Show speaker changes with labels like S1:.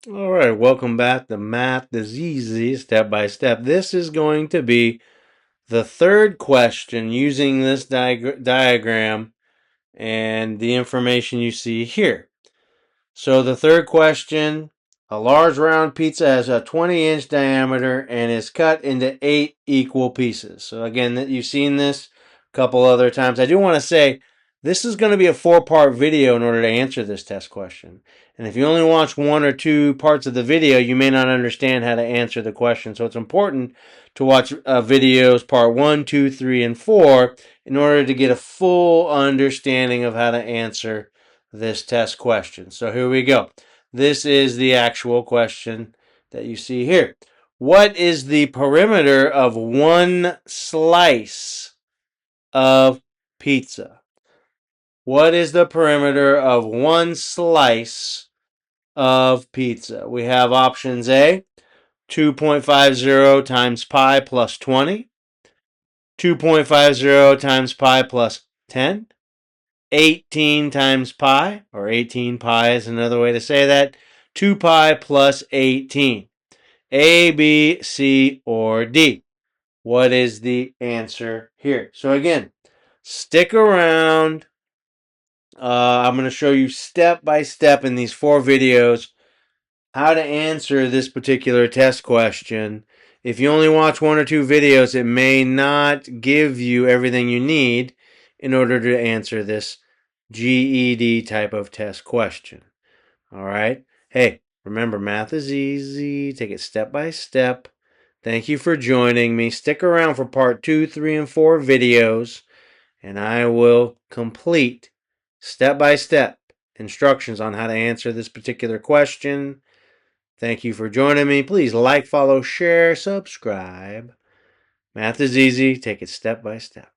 S1: All right, welcome back to Math is Easy, step by step. This is going to be the third question using this diagram and the information you see here. So the third question, a large round pizza has a 20-inch diameter and is cut into 8 equal pieces. So again, you've seen this a couple other times. I do want to say this is going to be a 4-part video in order to answer this test question. And if you only watch 1 or 2 parts of the video, you may not understand how to answer the question. So it's important to watch videos part 1, 2, 3, and 4 in order to get a full understanding of how to answer this test question. So here we go. This is the actual question that you see here. What is the perimeter of one slice of pizza? What is the perimeter of one slice of pizza? We have options A, 2.50 times pi plus 20, 2.50 times pi plus 10, 18 times pi, or 18 pi is another way to say that, 2 pi plus 18. A, B, C, or D. What is the answer here? So again, stick around. I'm going to show you step by step in these 4 videos how to answer this particular test question. If you only watch 1 or 2 videos, it may not give you everything you need in order to answer this GED type of test question. All right. Hey, remember, math is easy. Take it step by step. Thank you for joining me. Stick around for part 2, 3, and 4 videos, and I will complete step by step instructions on how to answer this particular question. Thank you for joining me. Please like, follow, share, subscribe. Math is easy. Take it step by step.